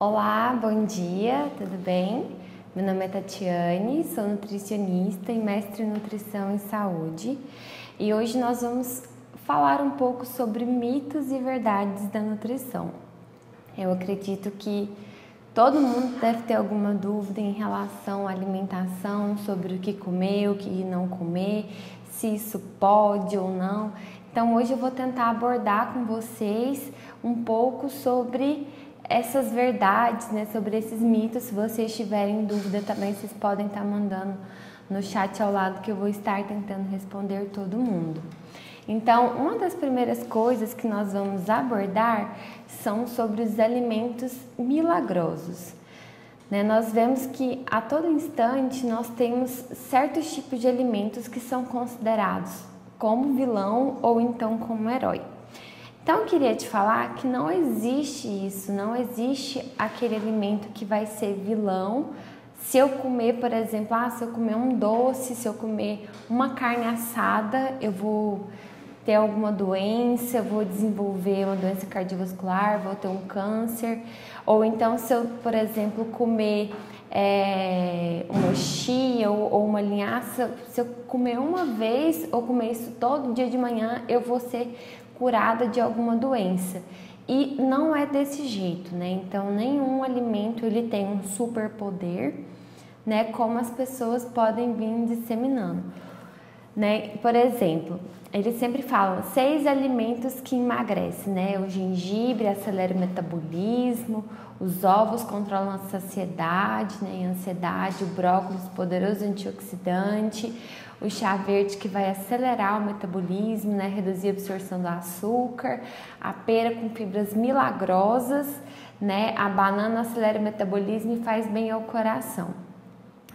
Olá, bom dia, tudo bem? Meu nome é Tatiane, sou nutricionista e mestre em nutrição e saúde e hoje nós vamos falar um pouco sobre mitos e verdades da nutrição. Eu acredito que todo mundo deve ter alguma dúvida em relação à alimentação, sobre o que comer, o que não comer, se isso pode ou não. Então hoje eu vou tentar abordar com vocês um pouco sobre essas verdades, né, sobre esses mitos. Se vocês tiverem dúvida também, vocês podem estar mandando no chat ao lado que eu vou estar tentando responder todo mundo. Então, uma das primeiras coisas que nós vamos abordar são sobre os alimentos milagrosos. Nós vemos que a todo instante nós temos certos tipos de alimentos que são considerados como vilão ou então como herói. Então, eu queria te falar que não existe isso, não existe aquele alimento que vai ser vilão. Se eu comer, por exemplo, se eu comer um doce, se eu comer uma carne assada, eu vou ter alguma doença, eu vou desenvolver uma doença cardiovascular, vou ter um câncer. Ou então, se eu, por exemplo, comer uma chia ou uma linhaça, se eu comer uma vez ou comer isso todo dia de manhã, eu vou ser curada de alguma doença. E não é desse jeito, né? Então, nenhum alimento ele tem um superpoder, né? Como as pessoas podem vir disseminando, né? Por exemplo, eles sempre falam 6 alimentos que emagrecem, né? O gengibre acelera o metabolismo, os ovos controlam a saciedade, né, e a ansiedade, o brócolis, poderoso antioxidante, o chá verde que vai acelerar o metabolismo, né, reduzir a absorção do açúcar, a pera com fibras milagrosas, né, a banana acelera o metabolismo e faz bem ao coração.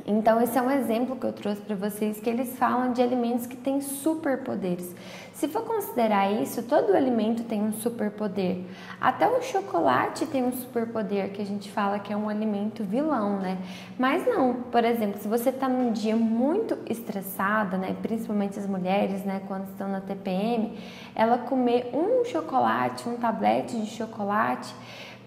Então, esse é um exemplo que eu trouxe para vocês, que eles falam de alimentos que têm superpoderes. Se for considerar isso, todo alimento tem um superpoder. Até o chocolate tem um superpoder, que a gente fala que é um alimento vilão, né? Mas não, por exemplo, se você está num dia muito estressada, né? Principalmente as mulheres, né? Quando estão na TPM, ela comer um chocolate, um tablete de chocolate,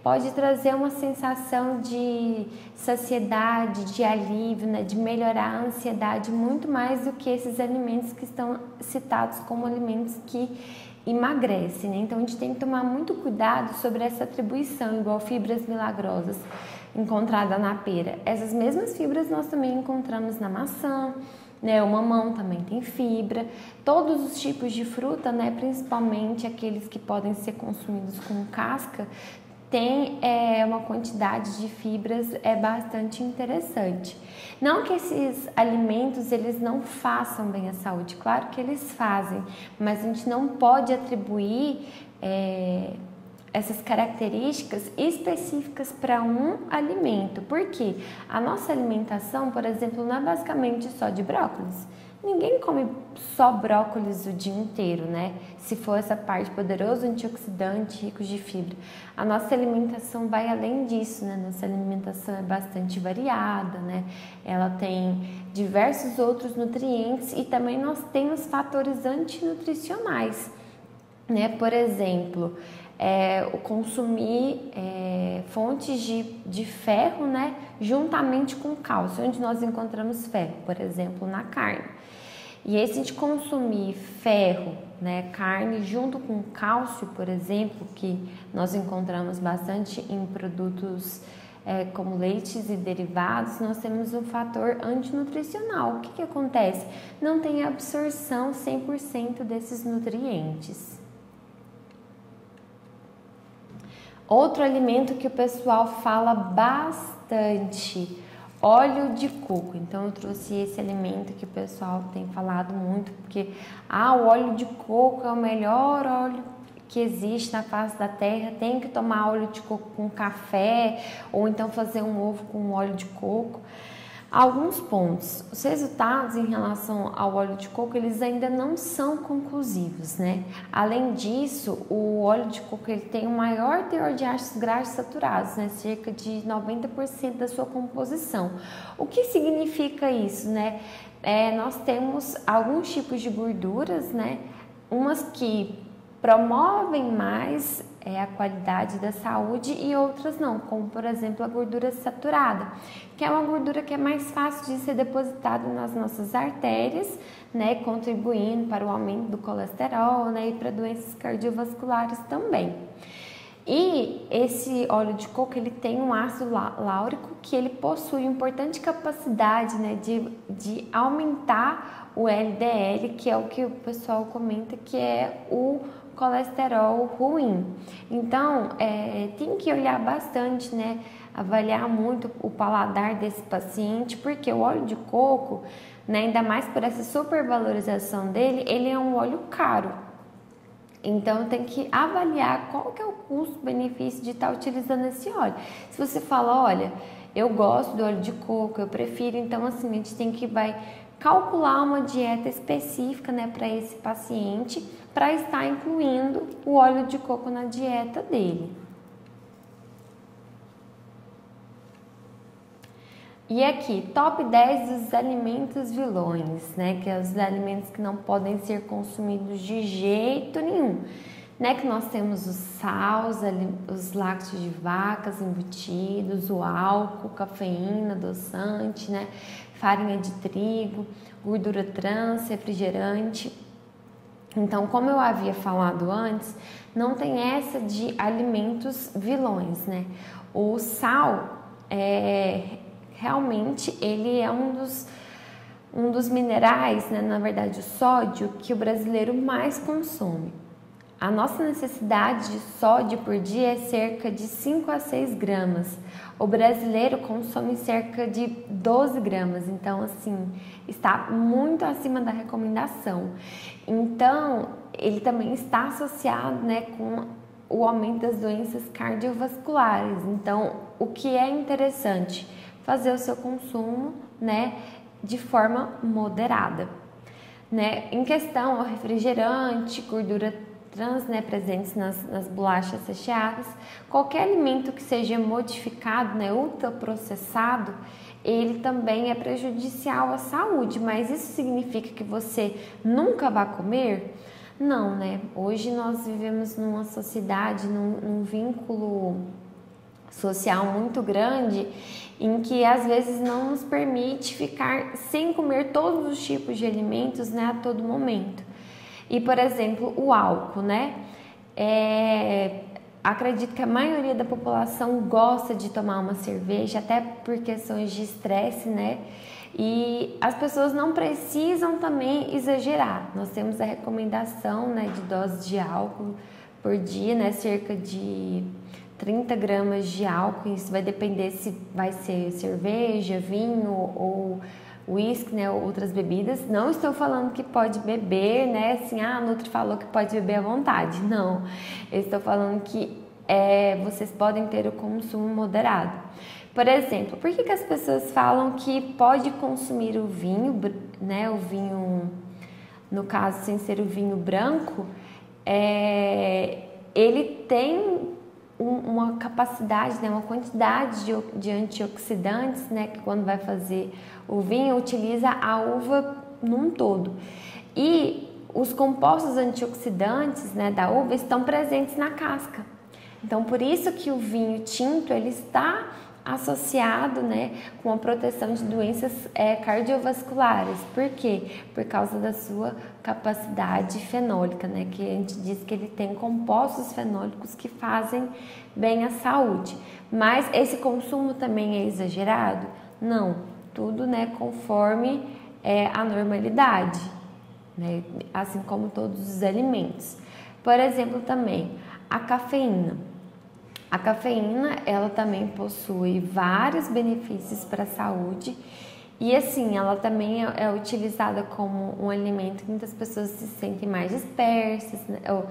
pode trazer uma sensação de saciedade, de alívio, né, de melhorar a ansiedade muito mais do que esses alimentos que estão citados como alimentos que emagrecem, né? Então a gente tem que tomar muito cuidado sobre essa atribuição, igual fibras milagrosas encontrada na pera. Essas mesmas fibras nós também encontramos na maçã, né? O mamão também tem fibra. Todos os tipos de fruta, né, principalmente aqueles que podem ser consumidos com casca, tem uma quantidade de fibras bastante interessante. Não que esses alimentos eles não façam bem à saúde, claro que eles fazem, mas a gente não pode atribuir essas características específicas para um alimento, porque a nossa alimentação, por exemplo, não é basicamente só de brócolis. Ninguém come só brócolis o dia inteiro, né? Se for essa parte poderosa, antioxidante, ricos de fibra. A nossa alimentação vai além disso, né? Nossa alimentação é bastante variada, né? Ela tem diversos outros nutrientes e também nós temos fatores antinutricionais, né? Por exemplo, o consumir fontes de ferro, né? Juntamente com cálcio, onde nós encontramos ferro, por exemplo, na carne. E aí, se a gente consumir ferro, né, carne, junto com cálcio, por exemplo, que nós encontramos bastante em produtos como leites e derivados, nós temos um fator antinutricional. O que acontece? Não tem absorção 100% desses nutrientes. Outro alimento que o pessoal fala bastante, óleo de coco. Então eu trouxe esse alimento que o pessoal tem falado muito, porque o óleo de coco é o melhor óleo que existe na face da terra, tem que tomar óleo de coco com café, ou então fazer um ovo com óleo de coco. Alguns pontos, os resultados em relação ao óleo de coco, eles ainda não são conclusivos, né? Além disso, o óleo de coco ele tem um maior teor de ácidos graxos saturados, né? Cerca de 90% da sua composição. O que significa isso, né? Nós temos alguns tipos de gorduras, né? Umas que promovem mais a qualidade da saúde e outras não, como por exemplo a gordura saturada, que é uma gordura que é mais fácil de ser depositada nas nossas artérias, né, contribuindo para o aumento do colesterol, né, e para doenças cardiovasculares também. E esse óleo de coco, ele tem um ácido láurico que ele possui uma importante capacidade, né, de aumentar o LDL, que é o que o pessoal comenta que é o colesterol ruim. Então, tem que olhar bastante, né, avaliar muito o paladar desse paciente, porque o óleo de coco, né, ainda mais por essa supervalorização dele, ele é um óleo caro. Então, tem que avaliar qual que é o custo-benefício de estar utilizando esse óleo. Se você fala, olha, eu gosto do óleo de coco, eu prefiro, então assim, a gente tem que calcular uma dieta específica, né, para esse paciente, para estar incluindo o óleo de coco na dieta dele. E aqui, top 10 dos alimentos vilões, né? Que é os alimentos que não podem ser consumidos de jeito nenhum, né? Que nós temos o sal, os lácteos de vacas embutidos, o álcool, cafeína, adoçante, né? Farinha de trigo, gordura trans, refrigerante. Então, como eu havia falado antes, não tem essa de alimentos vilões, né? O sal realmente ele é um dos minerais, né, na verdade o sódio, que o brasileiro mais consome. A nossa necessidade de sódio por dia é cerca de 5 a 6 gramas. O brasileiro consome cerca de 12 gramas, então assim, está muito acima da recomendação. Então, ele também está associado, né, com o aumento das doenças cardiovasculares. Então, o que é interessante? Fazer o seu consumo, né, de forma moderada, né? Em questão ao refrigerante, gordura trans, né, presentes nas bolachas recheadas, qualquer alimento que seja modificado, né, ultraprocessado, ele também é prejudicial à saúde, mas isso significa que você nunca vai comer? Não, né? Hoje nós vivemos numa sociedade, num vínculo social muito grande, em que às vezes não nos permite ficar sem comer todos os tipos de alimentos, né, a todo momento. E, por exemplo, o álcool, né? Acredito que a maioria da população gosta de tomar uma cerveja, até por questões de estresse, né? E as pessoas não precisam também exagerar. Nós temos a recomendação, né, de doses de álcool por dia, né, cerca de 30 gramas de álcool. Isso vai depender se vai ser cerveja, vinho ou uísque, né, ou outras bebidas. Não estou falando que pode beber, né, assim, a Nutri falou que pode beber à vontade. Não, eu estou falando que vocês podem ter o consumo moderado. Por exemplo, por que as pessoas falam que pode consumir o vinho, né, o vinho, no caso, sem ser o vinho branco, ele tem uma capacidade, né, uma quantidade de antioxidantes, né, que quando vai fazer o vinho utiliza a uva num todo. E os compostos antioxidantes, né, da uva estão presentes na casca. Então, por isso que o vinho tinto ele está associado, né, com a proteção de doenças cardiovasculares. Por quê? Por causa da sua capacidade fenólica, né, que a gente diz que ele tem compostos fenólicos que fazem bem à saúde. Mas esse consumo também é exagerado? Não, tudo, né, conforme a normalidade, né, assim como todos os alimentos. Por exemplo, também a cafeína. A cafeína, ela também possui vários benefícios para a saúde e assim, ela também é utilizada como um alimento que muitas pessoas se sentem mais dispersas, né, ou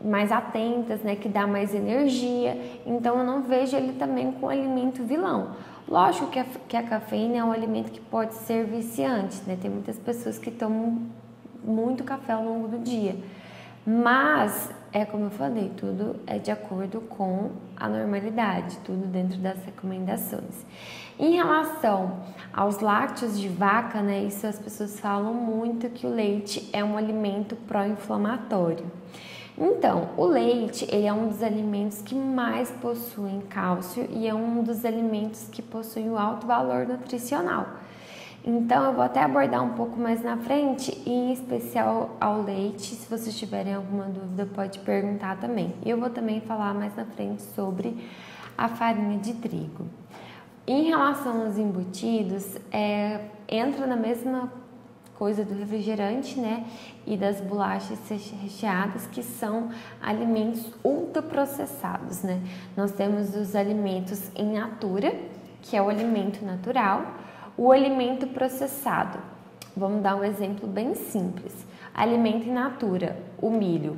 mais atentas, né, que dá mais energia. Então, eu não vejo ele também como um alimento vilão. Lógico que a cafeína é um alimento que pode ser viciante, né? Tem muitas pessoas que tomam muito café ao longo do dia. Mas, como eu falei, tudo é de acordo com a normalidade, tudo dentro das recomendações. Em relação aos lácteos de vaca, né, as pessoas falam muito que o leite é um alimento pró-inflamatório. Então, o leite, ele é um dos alimentos que mais possuem cálcio e é um dos alimentos que possuem o alto valor nutricional. Então, eu vou até abordar um pouco mais na frente, e em especial ao leite. Se vocês tiverem alguma dúvida, pode perguntar também. E eu vou também falar mais na frente sobre a farinha de trigo. Em relação aos embutidos, entra na mesma coisa do refrigerante, né? E das bolachas recheadas, que são alimentos ultraprocessados, né? Nós temos os alimentos in natura, que é o alimento natural, o alimento processado. Vamos dar um exemplo bem simples. Alimento in natura, o milho.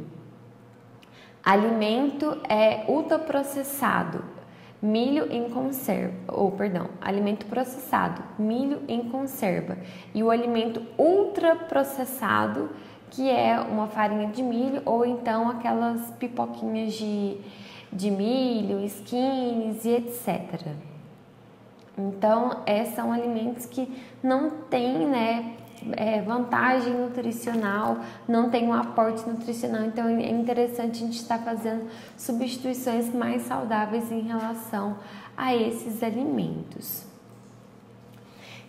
Alimento ultraprocessado, milho em conserva, alimento processado, milho em conserva. E o alimento ultraprocessado, que é uma farinha de milho ou então aquelas pipoquinhas de milho, skins e etc. Então, são alimentos que não têm, né, vantagem nutricional, não tem um aporte nutricional. Então, é interessante a gente estar fazendo substituições mais saudáveis em relação a esses alimentos.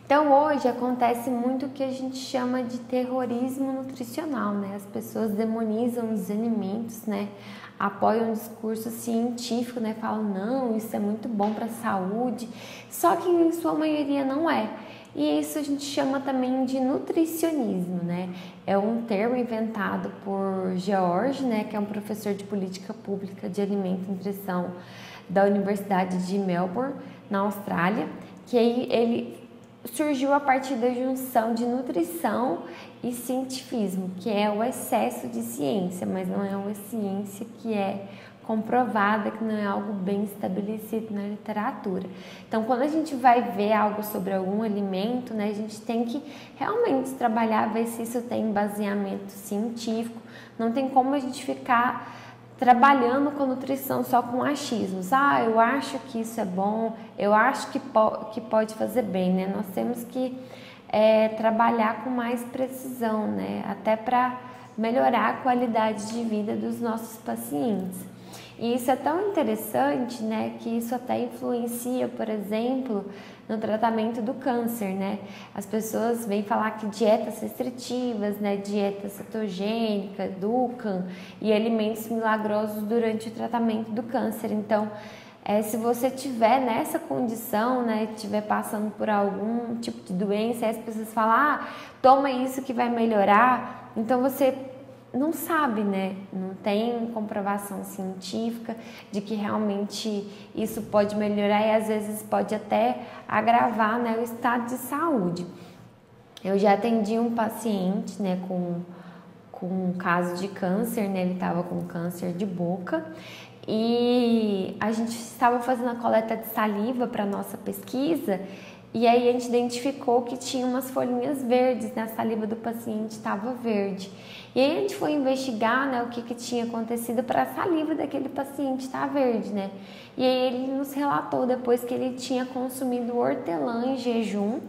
Então, hoje acontece muito o que a gente chama de terrorismo nutricional, né? As pessoas demonizam os alimentos, né? Apoiam um discurso científico, né? Falam, não, isso é muito bom para a saúde, só que em sua maioria não é. E isso a gente chama também de nutricionismo, né? É um termo inventado por George, né? Que é um professor de política pública de alimento e nutrição da Universidade de Melbourne, na Austrália, que ele surgiu a partir da junção de nutrição e cientifismo, que é o excesso de ciência, mas não é uma ciência que é comprovada, que não é algo bem estabelecido na literatura. Então, quando a gente vai ver algo sobre algum alimento, né, a gente tem que realmente trabalhar, ver se isso tem baseamento científico. Não tem como a gente ficar trabalhando com nutrição só com achismos. Ah, eu acho que isso é bom, eu acho que pode fazer bem, né? Nós temos que trabalhar com mais precisão, né? Até para melhorar a qualidade de vida dos nossos pacientes. E isso é tão interessante, né, que isso até influencia, por exemplo, no tratamento do câncer, né? As pessoas vêm falar que dietas restritivas, né, dieta cetogênica, Dukan e alimentos milagrosos durante o tratamento do câncer. Então, se você tiver nessa condição, né, estiver passando por algum tipo de doença, as pessoas falam, toma isso que vai melhorar, então você não sabe, né? Não tem comprovação científica de que realmente isso pode melhorar e às vezes pode até agravar, né, o estado de saúde. Eu já atendi um paciente, né, com um caso de câncer, né? Ele estava com câncer de boca e a gente estava fazendo a coleta de saliva para nossa pesquisa. E aí a gente identificou que tinha umas folhinhas verdes, né? A saliva do paciente estava verde. E aí a gente foi investigar, né, o que tinha acontecido para a saliva daquele paciente estar verde, né? E aí ele nos relatou depois que ele tinha consumido hortelã em jejum,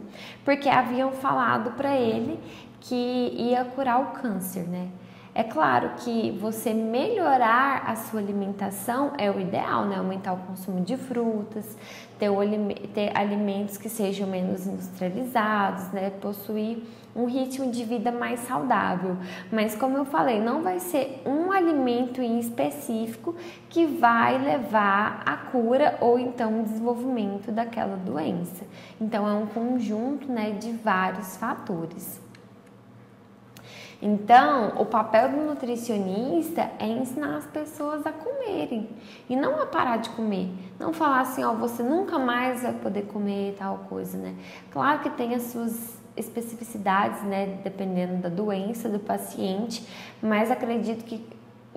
porque haviam falado para ele que ia curar o câncer, né? É claro que você melhorar a sua alimentação é o ideal, né? Aumentar o consumo de frutas, ter alimentos que sejam menos industrializados, né? Possuir um ritmo de vida mais saudável. Mas como eu falei, não vai ser um alimento em específico que vai levar à cura ou então ao desenvolvimento daquela doença. Então é um conjunto, né, de vários fatores. Então, o papel do nutricionista é ensinar as pessoas a comerem e não a parar de comer. Não falar assim, você nunca mais vai poder comer tal coisa, né? Claro que tem as suas especificidades, né, dependendo da doença do paciente, mas acredito que,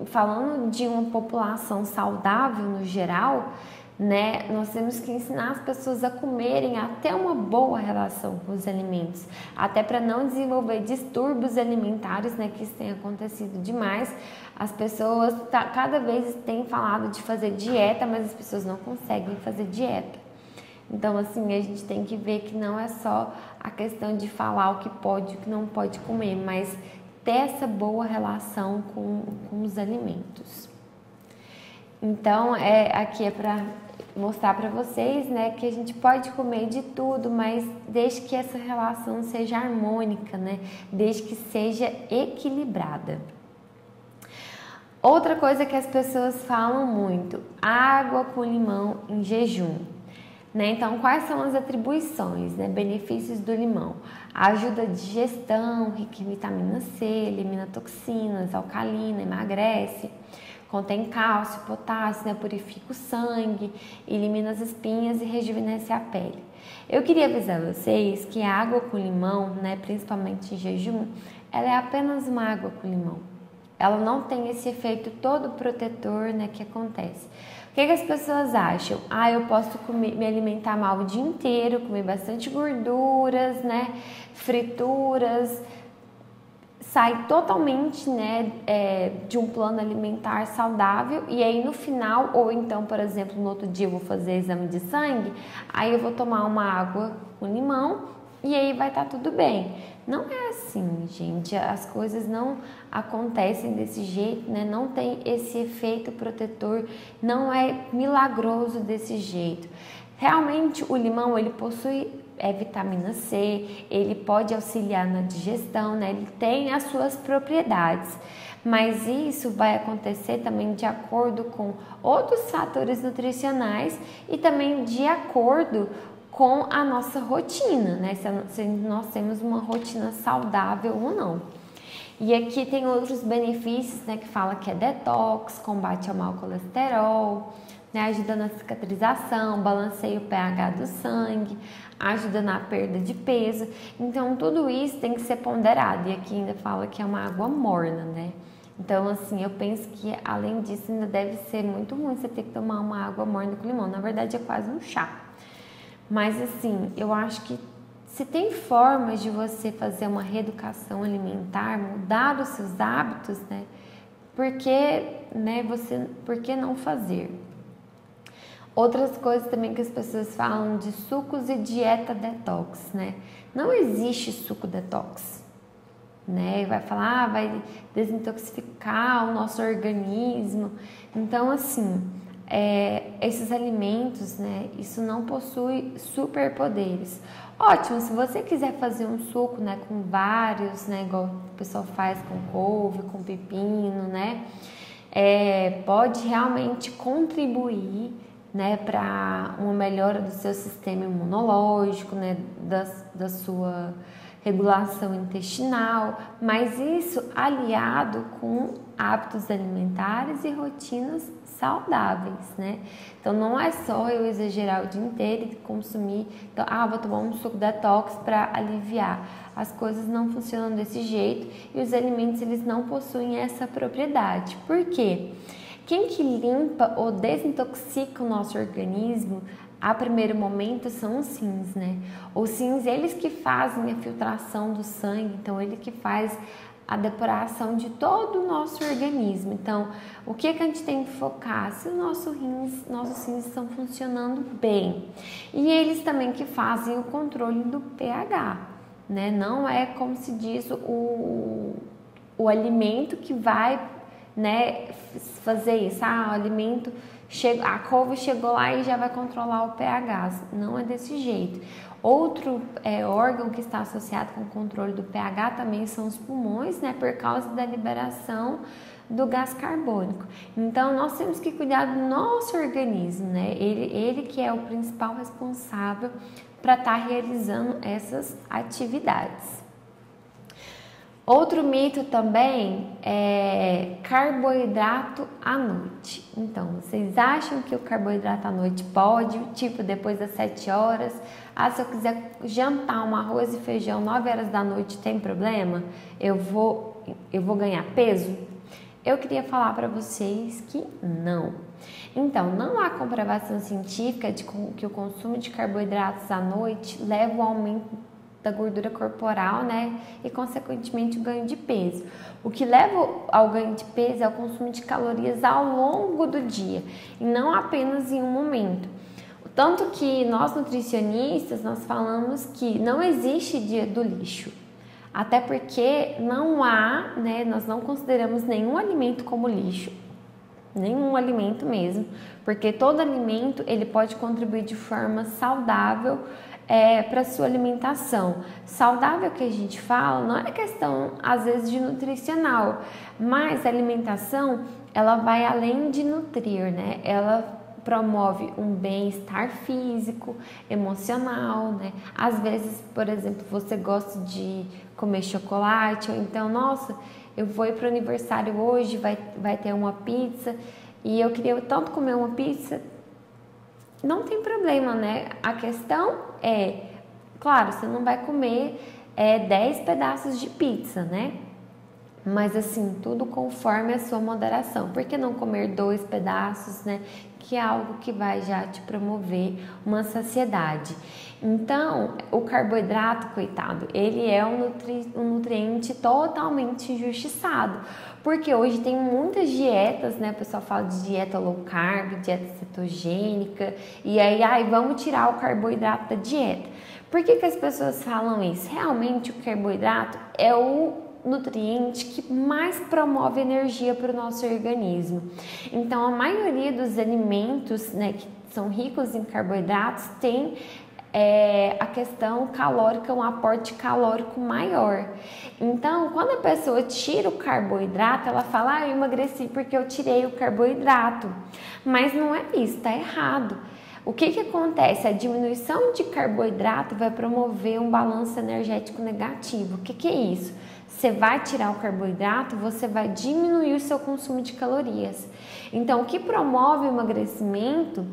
falando de uma população saudável no geral, né, nós temos que ensinar as pessoas a comerem, a ter uma boa relação com os alimentos, até para não desenvolver distúrbios alimentares, né, que isso tem acontecido demais. As pessoas cada vez têm falado de fazer dieta, mas as pessoas não conseguem fazer dieta. Então, assim, a gente tem que ver que não é só a questão de falar o que pode e o que não pode comer, mas ter essa boa relação com os alimentos. Então, aqui é para mostrar para vocês, né, que a gente pode comer de tudo, mas desde que essa relação seja harmônica, né, desde que seja equilibrada. Outra coisa que as pessoas falam muito, água com limão em jejum. Né? Então, quais são as atribuições, né? Benefícios do limão? Ajuda a digestão, rica em vitamina C, elimina toxinas, alcalina, emagrece, contém cálcio, potássio, né? Purifica o sangue, elimina as espinhas e rejuvenesce a pele. Eu queria avisar vocês que a água com limão, né? Principalmente em jejum, ela é apenas uma água com limão. Ela não tem esse efeito todo protetor, né, que acontece. O que as pessoas acham? Eu posso me alimentar mal o dia inteiro, comer bastante gorduras, né, frituras, sai totalmente, né, de um plano alimentar saudável e aí no final, ou então, por exemplo, no outro dia eu vou fazer exame de sangue, aí eu vou tomar uma água com limão e aí vai estar tudo bem. Não é assim, gente, as coisas não acontecem desse jeito, né? Não tem esse efeito protetor, não é milagroso desse jeito. Realmente o limão, ele possui vitamina C, ele pode auxiliar na digestão, né? Ele tem as suas propriedades, mas isso vai acontecer também de acordo com outros fatores nutricionais e também de acordo com a nossa rotina, né? Se nós temos uma rotina saudável ou não. E aqui tem outros benefícios, né? Que fala que é detox, combate ao mau colesterol, né? Ajuda na cicatrização, balanceia o pH do sangue, ajuda na perda de peso. Então, tudo isso tem que ser ponderado. E aqui ainda fala que é uma água morna, né? Então, assim, eu penso que além disso ainda deve ser muito ruim você ter que tomar uma água morna com limão. Na verdade, é quase um chá. Mas assim, eu acho que se tem formas de você fazer uma reeducação alimentar, mudar os seus hábitos, né? Por que não fazer? Outras coisas também que as pessoas falam de sucos e dieta detox, né? Não existe suco detox, né? Vai falar, vai desintoxicar o nosso organismo. Então, assim, esses alimentos, né, isso não possui superpoderes. Ótimo, se você quiser fazer um suco, né, com vários, né, igual o pessoal faz com couve, com pepino, né, pode realmente contribuir, né, para uma melhora do seu sistema imunológico, né, da sua regulação intestinal, mas isso aliado com hábitos alimentares e rotinas saudáveis, né? Então não é só eu exagerar o dia inteiro e consumir, então, vou tomar um suco detox para aliviar. As coisas não funcionam desse jeito e os alimentos eles não possuem essa propriedade. Por quê? Quem que limpa ou desintoxica o nosso organismo a primeiro momento são os rins, né? Os rins, eles que fazem a filtração do sangue, então ele que faz a depuração de todo o nosso organismo. Então, o que a gente tem que focar? Se os nossos rins estão funcionando bem. E eles também que fazem o controle do pH, né? Não é como se diz o alimento que vai, né, fazer isso. O alimento a couve chegou lá e já vai controlar o pH. Não é desse jeito. Outro órgão que está associado com o controle do pH também são os pulmões, né, por causa da liberação do gás carbônico. Então, nós temos que cuidar do nosso organismo, né? Ele que é o principal responsável para estar realizando essas atividades. Outro mito também é carboidrato à noite. Então, vocês acham que o carboidrato à noite pode, tipo depois das 7 horas? Se eu quiser jantar um arroz e feijão 9 horas da noite, tem problema? Eu vou ganhar peso? Eu queria falar para vocês que não. Então, não há comprovação científica de que o consumo de carboidratos à noite leva ao aumento da gordura corporal, né, e consequentemente o ganho de peso. O que leva ao ganho de peso é o consumo de calorias ao longo do dia e não apenas em um momento. Tanto que nós nutricionistas, nós falamos que não existe dia do lixo. Até porque não há, né, nós não consideramos nenhum alimento como lixo, nenhum alimento mesmo, porque todo alimento ele pode contribuir de forma saudável para a sua alimentação. Saudável que a gente fala não é questão às vezes de nutricional, mas a alimentação ela vai além de nutrir, né? Ela promove um bem-estar físico, emocional, né? Às vezes, por exemplo, você gosta de comer chocolate, ou então, nossa, eu vou ir para o aniversário hoje, vai ter uma pizza, e eu queria tanto comer uma pizza. Não tem problema, né? A questão é, claro, você não vai comer 10 pedaços de pizza, né? Mas assim, tudo conforme a sua moderação. Por que não comer 2 pedaços, né? Que é algo que vai já te promover uma saciedade. Então, o carboidrato, coitado, ele é um nutriente totalmente injustiçado. Porque hoje tem muitas dietas, né? O pessoal fala de dieta low carb, dieta cetogênica. E aí, vamos tirar o carboidrato da dieta. Por que as pessoas falam isso? Realmente, o carboidrato é o nutriente que mais promove energia para o nosso organismo. Então, a maioria dos alimentos, né, que são ricos em carboidratos tem a questão calórica, um aporte calórico maior. Então, quando a pessoa tira o carboidrato, ela fala, eu emagreci porque eu tirei o carboidrato. Mas não é isso, tá errado. O que acontece? A diminuição de carboidrato vai promover um balanço energético negativo. O que é isso? Você vai tirar o carboidrato, você vai diminuir o seu consumo de calorias. Então, o que promove o emagrecimento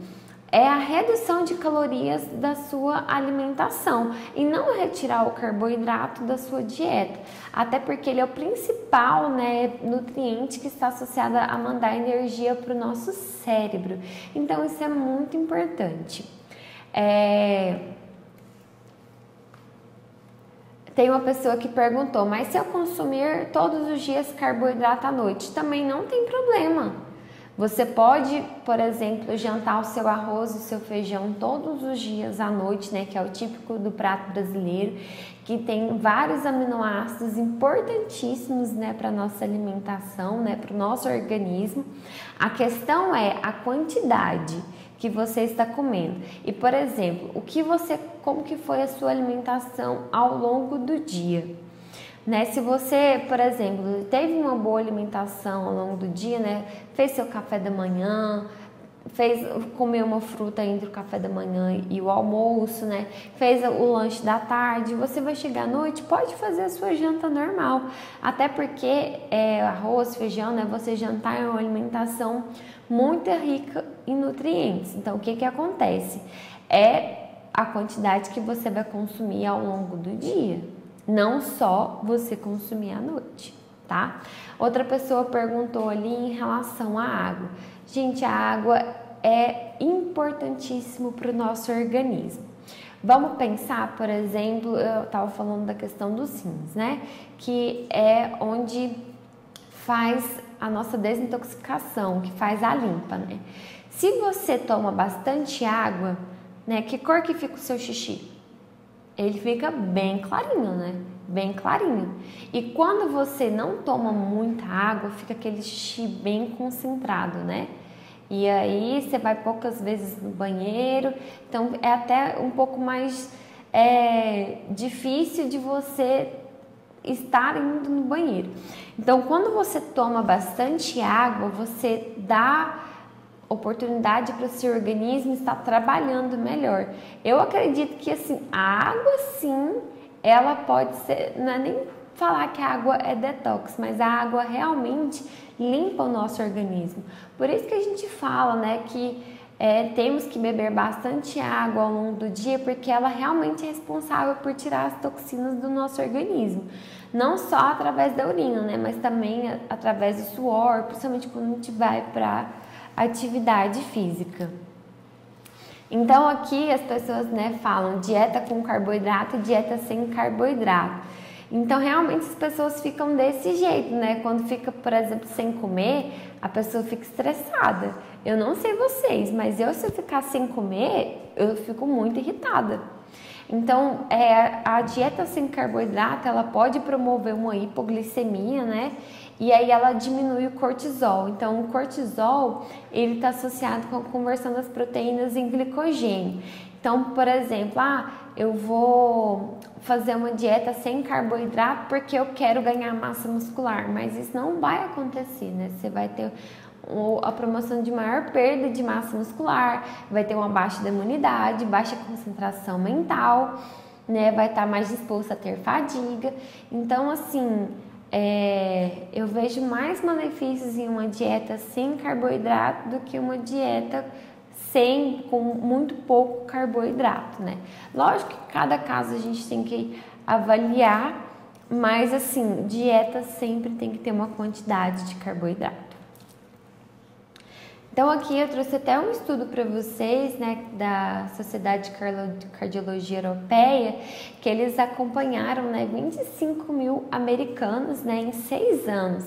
é a redução de calorias da sua alimentação e não retirar o carboidrato da sua dieta. Até porque ele é o principal, né, nutriente que está associado a mandar energia para o nosso cérebro. Então, isso é muito importante. Tem uma pessoa que perguntou, mas se eu consumir todos os dias carboidrato à noite, também não tem problema. Você pode, por exemplo, jantar o seu arroz e o seu feijão todos os dias à noite, né, que é o típico do prato brasileiro, que tem vários aminoácidos importantíssimos, né, para nossa alimentação, né, para o nosso organismo. A questão é a quantidade que você está comendo. E, por exemplo, como que foi a sua alimentação ao longo do dia? Né? Se você, por exemplo, teve uma boa alimentação ao longo do dia, né? Fez seu café da manhã, comeu uma fruta entre o café da manhã e o almoço, né? Fez o lanche da tarde, você vai chegar à noite, pode fazer a sua janta normal. Até porque arroz, feijão, né? Você jantar é uma alimentação muito rica em nutrientes. Então, o que acontece? É a quantidade que você vai consumir ao longo do dia. Não só você consumir à noite, tá? Outra pessoa perguntou ali em relação à água. Gente, a água é importantíssimo para o nosso organismo. Vamos pensar, por exemplo, eu estava falando da questão dos rins, né? Que é onde faz a nossa desintoxicação, que faz a limpa, né? Se você toma bastante água, né? Que cor que fica o seu xixi? Ele fica bem clarinho, né? Bem clarinho. E quando você não toma muita água, fica aquele xixi bem concentrado, né? E aí você vai poucas vezes no banheiro, então é até um pouco mais difícil de você estar indo no banheiro. Então, quando você toma bastante água, você dá oportunidade para o seu organismo estar trabalhando melhor. Eu acredito que assim, a água sim, ela pode ser, não é nem falar que a água é detox, mas a água realmente limpa o nosso organismo. Por isso que a gente fala, né, que temos que beber bastante água ao longo do dia, porque ela realmente é responsável por tirar as toxinas do nosso organismo. Não só através da urina, né, mas também através do suor, principalmente quando a gente vai para atividade física. Então aqui as pessoas, né, falam dieta com carboidrato e dieta sem carboidrato. Então realmente as pessoas ficam desse jeito, né? Quando fica, por exemplo, sem comer, a pessoa fica estressada. Eu não sei vocês, mas se eu ficar sem comer, eu fico muito irritada. Então, a dieta sem carboidrato, ela pode promover uma hipoglicemia, né? E aí ela diminui o cortisol. Então, o cortisol, ele está associado com a conversão das proteínas em glicogênio. Então, por exemplo, eu vou fazer uma dieta sem carboidrato porque eu quero ganhar massa muscular, mas isso não vai acontecer, né? Você vai ter a promoção de maior perda de massa muscular, vai ter uma baixa da imunidade, baixa concentração mental, né? Vai estar mais disposto a ter fadiga. Então, assim, eu vejo mais malefícios em uma dieta sem carboidrato do que uma dieta com muito pouco carboidrato, né? Lógico que cada caso a gente tem que avaliar, mas assim, dieta sempre tem que ter uma quantidade de carboidrato. Então aqui eu trouxe até um estudo para vocês, né, da Sociedade de Cardiologia Europeia, que eles acompanharam, né, 25 mil americanos, né, em 6 anos.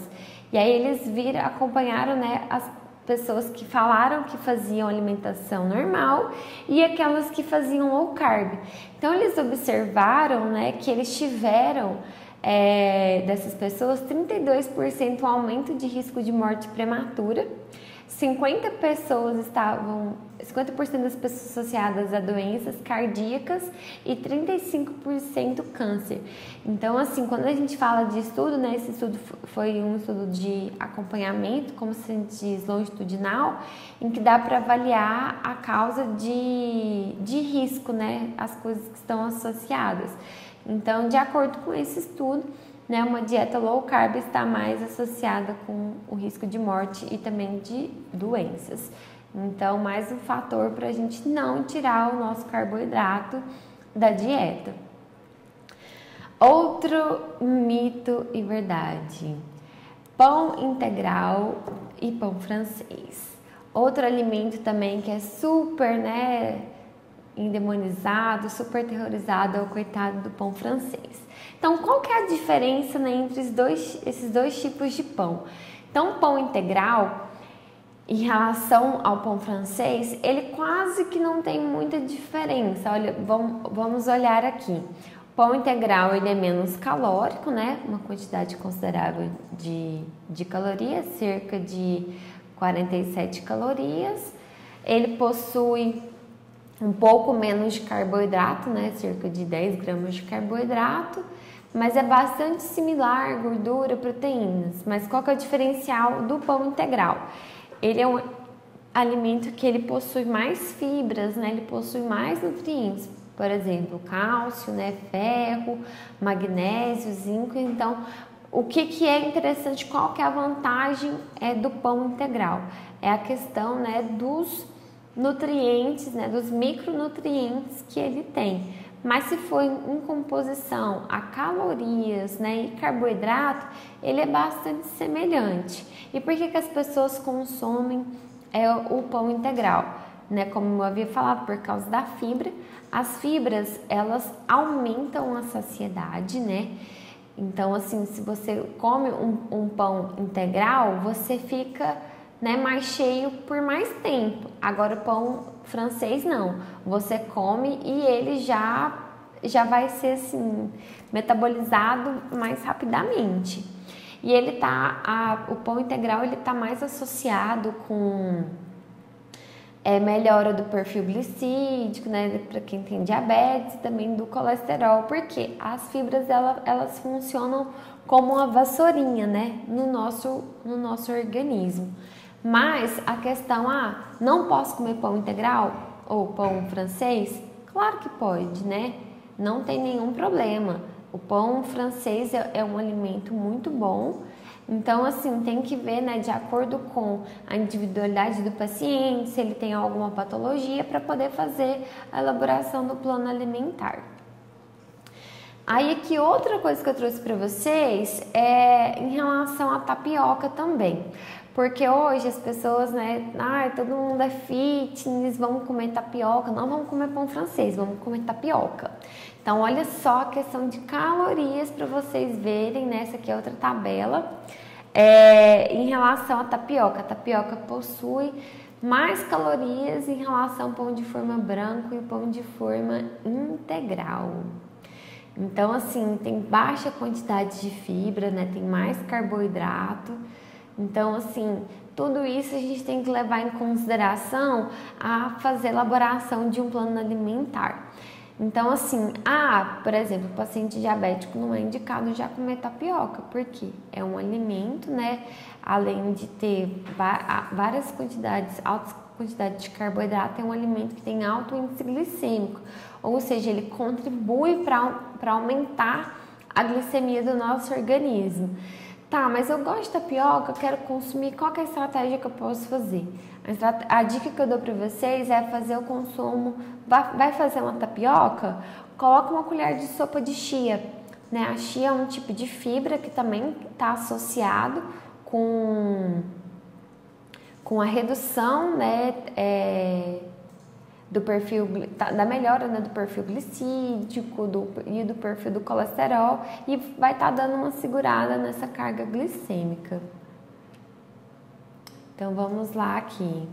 E aí eles acompanharam, né, as pessoas que falaram que faziam alimentação normal e aquelas que faziam low carb. Então eles observaram, né, que eles tiveram dessas pessoas 32% aumento de risco de morte prematura, 50% das pessoas associadas a doenças cardíacas e 35% câncer. Então, assim, quando a gente fala de estudo, né, esse estudo foi um estudo de acompanhamento, como se diz, longitudinal, em que dá para avaliar a causa de risco, né, as coisas que estão associadas. Então, de acordo com esse estudo, né, uma dieta low carb está mais associada com o risco de morte e também de doenças. Então, mais um fator para a gente não tirar o nosso carboidrato da dieta. Outro mito e verdade: pão integral e pão francês. Outro alimento também que é super, né, endemonizado, super terrorizado, é o coitado do pão francês. Então, qual que é a diferença, né, entre esses dois tipos de pão? Então, o pão integral, em relação ao pão francês, ele quase que não tem muita diferença. Olha, vamos olhar aqui. O pão integral, ele é menos calórico, né? Uma quantidade considerável de calorias, cerca de 47 calorias. Ele possui um pouco menos de carboidrato, né? Cerca de 10 gramas de carboidrato, mas é bastante similar, gordura, proteínas. Mas qual que é o diferencial do pão integral? Ele é um alimento que ele possui mais fibras, né? Ele possui mais nutrientes, por exemplo, cálcio, né? Ferro, magnésio, zinco. Então, o que é interessante, qual que é a vantagem do pão integral? É a questão, né, dos nutrientes, né, dos micronutrientes que ele tem. Mas se for em composição a calorias, né, e carboidrato, ele é bastante semelhante. E por que as pessoas consomem o pão integral? Né, como eu havia falado, por causa da fibra. As fibras, elas aumentam a saciedade, né? Então, assim, se você come um pão integral, você fica, né, mais cheio por mais tempo. Agora o pão francês não, você come e ele já vai ser assim metabolizado mais rapidamente. E ele o pão integral, ele tá mais associado com melhora do perfil glicídico, né, para quem tem diabetes, e também do colesterol, porque as fibras elas funcionam como uma vassourinha, né, no nosso organismo. Mas a questão, não posso comer pão integral ou pão francês? Claro que pode, né? Não tem nenhum problema. O pão francês é um alimento muito bom. Então, assim, tem que ver, né, de acordo com a individualidade do paciente, se ele tem alguma patologia, para poder fazer a elaboração do plano alimentar. Aí aqui outra coisa que eu trouxe para vocês é em relação à tapioca também. Porque hoje as pessoas, né, todo mundo é fitness, vamos comer tapioca, não vamos comer pão francês, vamos comer tapioca. Então, olha só a questão de calorias para vocês verem, né, essa aqui é outra tabela, em relação à tapioca. A tapioca possui mais calorias em relação ao pão de forma branco e pão de forma integral. Então, assim, tem baixa quantidade de fibra, né? Tem mais carboidrato. Então, assim, tudo isso a gente tem que levar em consideração a fazer a elaboração de um plano alimentar. Então, assim, por exemplo, o paciente diabético não é indicado já comer tapioca, porque é um alimento, né? Além de ter várias quantidades, altas quantidades de carboidrato, é um alimento que tem alto índice glicêmico, ou seja, ele contribui para aumentar a glicemia do nosso organismo. Tá, mas eu gosto de tapioca, eu quero consumir, qual que é a estratégia que eu posso fazer? A dica que eu dou para vocês é fazer o consumo, vai fazer uma tapioca, coloca uma colher de sopa de chia, né? A chia é um tipo de fibra que também está associado com a redução, né, do perfil, da melhora, né, do perfil glicídico e do perfil do colesterol, e vai estar dando uma segurada nessa carga glicêmica. Então vamos lá aqui.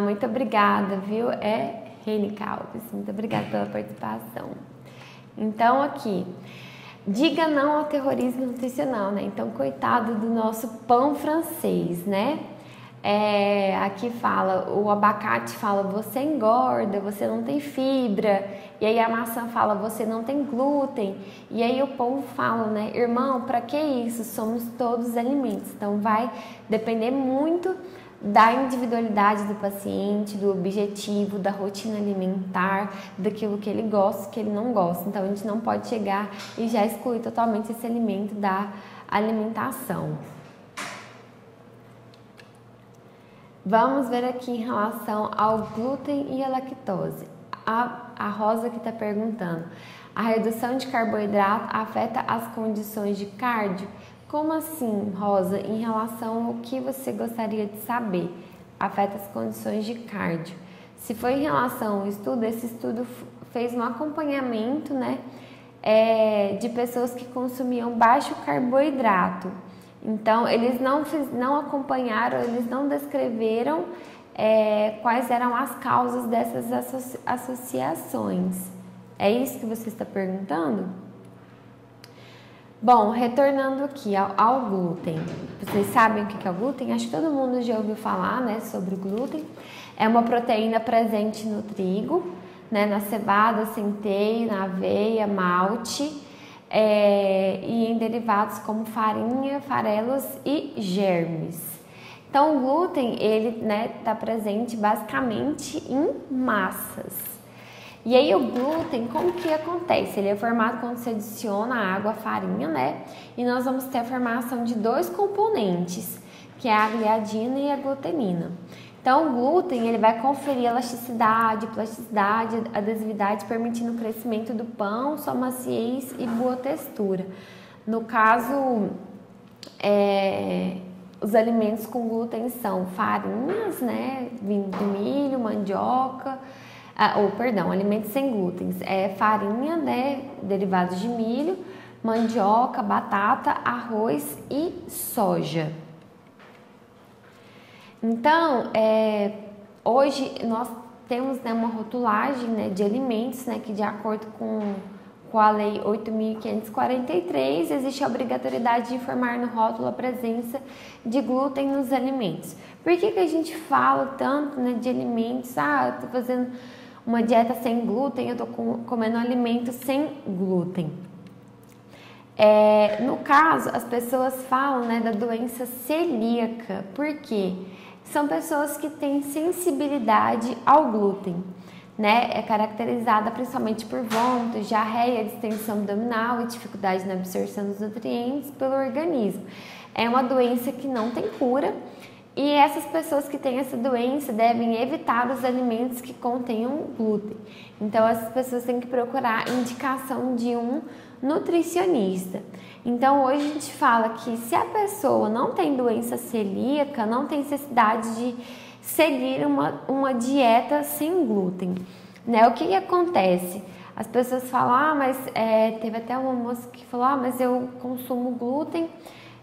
Muito obrigada, viu? Reni Calves, muito obrigada pela participação. Então aqui, diga não ao terrorismo nutricional, né? Então, coitado do nosso pão francês, né? Aqui fala, o abacate fala, você engorda, você não tem fibra. E aí a maçã fala, você não tem glúten. E aí o povo fala, né? Irmão, para que isso? Somos todos alimentos. Então, vai depender muito da individualidade do paciente, do objetivo, da rotina alimentar, daquilo que ele gosta, que ele não gosta. Então, a gente não pode chegar e já excluir totalmente esse alimento da alimentação. Vamos ver aqui em relação ao glúten e a lactose. A Rosa que está perguntando, a redução de carboidrato afeta as condições de cardio? Como assim, Rosa, em relação ao que você gostaria de saber? Afeta as condições de cardio. Se foi em relação ao estudo, esse estudo fez um acompanhamento, né, de pessoas que consumiam baixo carboidrato. Então, eles não acompanharam, eles não descreveram quais eram as causas dessas associações. É isso que você está perguntando? Bom, retornando aqui ao glúten. Vocês sabem o que é o glúten? Acho que todo mundo já ouviu falar, né, sobre o glúten. É uma proteína presente no trigo, né, na cevada, centeio, na aveia, malte, e em derivados como farinha, farelos e germes. Então, o glúten, ele, né, tá presente basicamente em massas. E aí o glúten, como que acontece? Ele é formado quando se adiciona a água, a farinha, né? E nós vamos ter a formação de dois componentes, que é a gliadina e a glutenina. Então, o glúten, ele vai conferir elasticidade, plasticidade, adesividade, permitindo o crescimento do pão, sua maciez e boa textura. No caso, os alimentos com glúten são farinhas, né? Vindo do milho, mandioca, alimentos sem glúten, farinha, né, derivados de milho, mandioca, batata, arroz e soja. Então, hoje nós temos, né, uma rotulagem, né, de alimentos, né, que de acordo com a Lei 8.543, existe a obrigatoriedade de informar no rótulo a presença de glúten nos alimentos. Por que a gente fala tanto, né, de alimentos? Eu estou fazendo uma dieta sem glúten, eu estou comendo alimentos sem glúten. No caso, as pessoas falam, né, da doença celíaca, porque são pessoas que têm sensibilidade ao glúten, né? É caracterizada principalmente por vômitos, diarreia, distensão abdominal e dificuldade na absorção dos nutrientes pelo organismo. É uma doença que não tem cura. E essas pessoas que têm essa doença devem evitar os alimentos que contenham glúten. Então, essas pessoas têm que procurar indicação de um nutricionista. Então, hoje a gente fala que se a pessoa não tem doença celíaca, não tem necessidade de seguir uma dieta sem glúten, né? O que acontece? As pessoas falam, mas teve até uma moça que falou, mas eu consumo glúten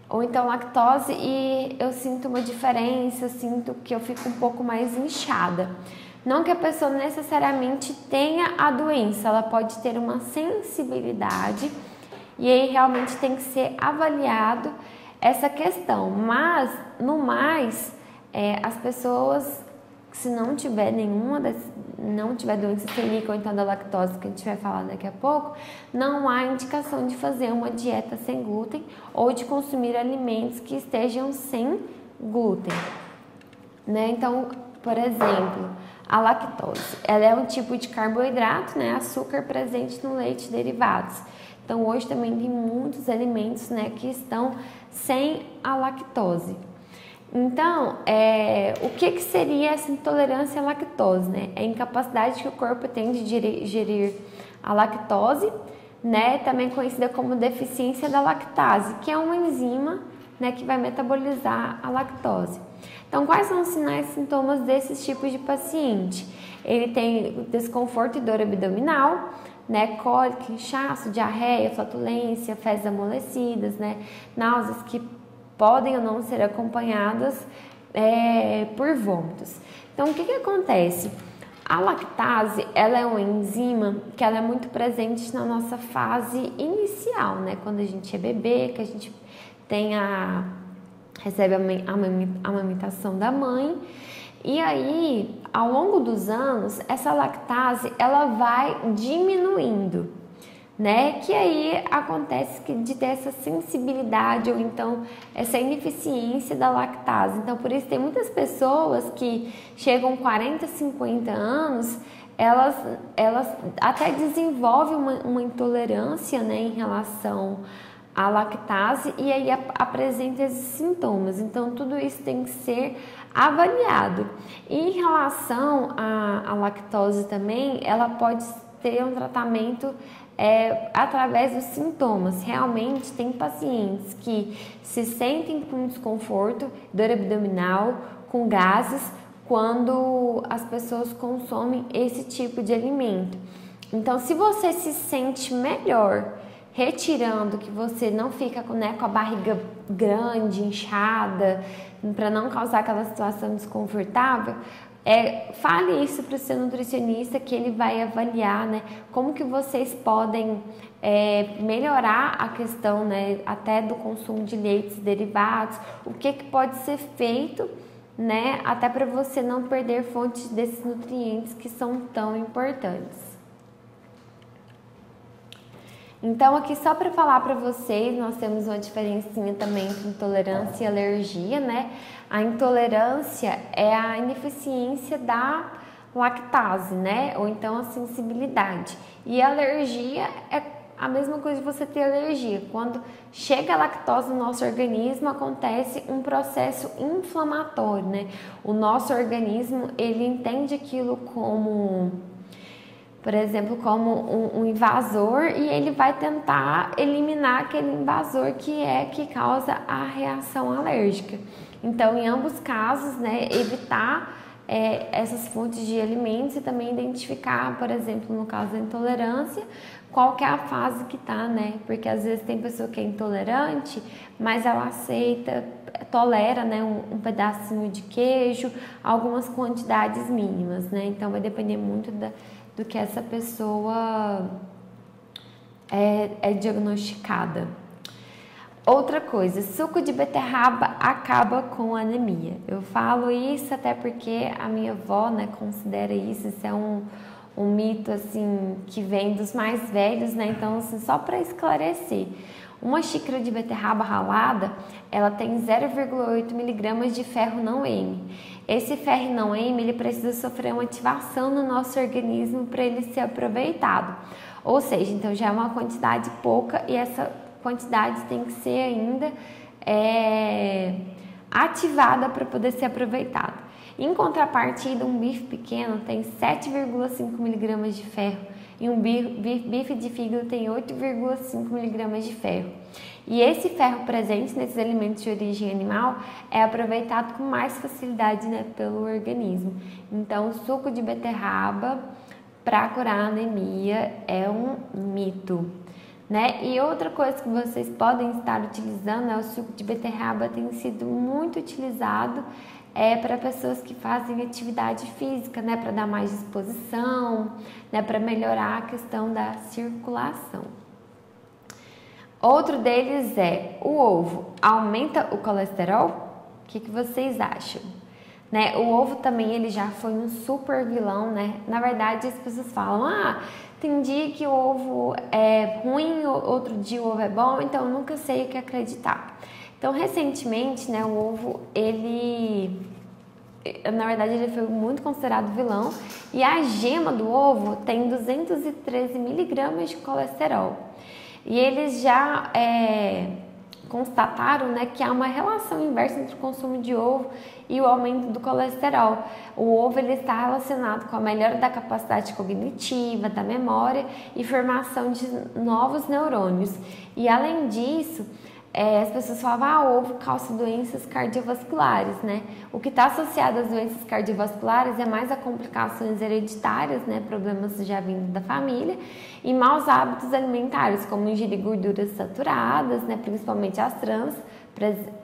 Ou então lactose e eu sinto uma diferença, eu sinto que eu fico um pouco mais inchada. Não que a pessoa necessariamente tenha a doença, ela pode ter uma sensibilidade e aí realmente tem que ser avaliado essa questão. Mas, no mais, as pessoas, se não tiver não tiver doença celíaca ou então da lactose, que a gente vai falar daqui a pouco, não há indicação de fazer uma dieta sem glúten ou de consumir alimentos que estejam sem glúten, né? Então, por exemplo, a lactose, ela é um tipo de carboidrato, né? Açúcar presente no leite e derivados. Então, hoje também tem muitos alimentos, né, que estão sem a lactose. Então, o que seria essa intolerância à lactose, né? É a incapacidade que o corpo tem de digerir a lactose, né? Também conhecida como deficiência da lactase, que é uma enzima, né, que vai metabolizar a lactose. Então, quais são os sinais e sintomas desses tipos de paciente? Ele tem desconforto e dor abdominal, né, cólica, inchaço, diarreia, flatulência, fezes amolecidas, né, náuseas que podem ou não ser acompanhadas por vômitos. Então, o que acontece? A lactase, ela é uma enzima que ela é muito presente na nossa fase inicial, né, quando a gente é bebê, que a gente recebe a amamentação da mãe. E aí, ao longo dos anos, essa lactase, ela vai diminuindo, né? Que aí acontece de ter essa sensibilidade ou então essa ineficiência da lactase. Então, por isso tem muitas pessoas que chegam 40, 50 anos, elas até desenvolvem uma intolerância, né, em relação à lactase e aí apresenta esses sintomas. Então, tudo isso tem que ser avaliado. E em relação à lactose também, ela pode ter um tratamento através dos sintomas. Realmente tem pacientes que se sentem com desconforto, dor abdominal, com gases, quando as pessoas consomem esse tipo de alimento. Então, se você se sente melhor retirando, que você não fica né, com a barriga grande, inchada, para não causar aquela situação desconfortável, fale isso para o seu nutricionista, que ele vai avaliar, né, como que vocês podem melhorar a questão, né, até do consumo de leites derivados, o que pode ser feito, né, até para você não perder fontes desses nutrientes que são tão importantes. Então, aqui só para falar para vocês, nós temos uma diferencinha também entre intolerância e alergia, né? A intolerância é a ineficiência da lactase, né? Ou então a sensibilidade. E a alergia é a mesma coisa de você ter alergia. Quando chega a lactose no nosso organismo, acontece um processo inflamatório, né? O nosso organismo, ele entende aquilo como, por exemplo, como um invasor e ele vai tentar eliminar aquele invasor que causa a reação alérgica. Então, em ambos casos, né, evitar essas fontes de alimentos e também identificar, por exemplo, no caso da intolerância, qual que é a fase que tá, né? Porque às vezes tem pessoa que é intolerante, mas ela aceita, tolera, né, um pedacinho de queijo, algumas quantidades mínimas, né? Então, vai depender muito do que essa pessoa é diagnosticada. Outra coisa, suco de beterraba acaba com anemia. Eu falo isso até porque a minha avó, né, considera isso é um mito, assim, que vem dos mais velhos, né? Então, assim, só para esclarecer, uma xícara de beterraba ralada, ela tem 0,8 miligramas de ferro não M. Esse ferro não M, ele precisa sofrer uma ativação no nosso organismo para ele ser aproveitado. Ou seja, então já é uma quantidade pouca e essa quantidade tem que ser ainda ativada para poder ser aproveitada. Em contrapartida, um bife pequeno tem 7,5 miligramas de ferro e um bife de fígado tem 8,5 miligramas de ferro. E esse ferro presente nesses alimentos de origem animal é aproveitado com mais facilidade, né, pelo organismo. Então, o suco de beterraba para curar a anemia é um mito. né? E outra coisa que vocês podem estar utilizando é o suco de beterraba, tem sido muito utilizado para pessoas que fazem atividade física, né? Para dar mais disposição, né? Para melhorar a questão da circulação. Outro deles é o ovo. Aumenta o colesterol? O que vocês acham? Né? O ovo também ele já foi um super vilão, né? Na verdade, as pessoas falam, tem dia que o ovo é ruim, outro dia o ovo é bom, então eu nunca sei o que acreditar. Então, recentemente, né, o ovo, na verdade, ele foi muito considerado vilão, e a gema do ovo tem 213 miligramas de colesterol. E eles já constataram, né, que há uma relação inversa entre o consumo de ovo e o aumento do colesterol. O ovo ele está relacionado com a melhora da capacidade cognitiva, da memória e formação de novos neurônios. E além disso, as pessoas falavam, o ovo causa doenças cardiovasculares, né? O que está associado às doenças cardiovasculares é mais a complicações hereditárias, né? Problemas já vindo da família e maus hábitos alimentares, como ingerir gorduras saturadas, né? Principalmente as trans,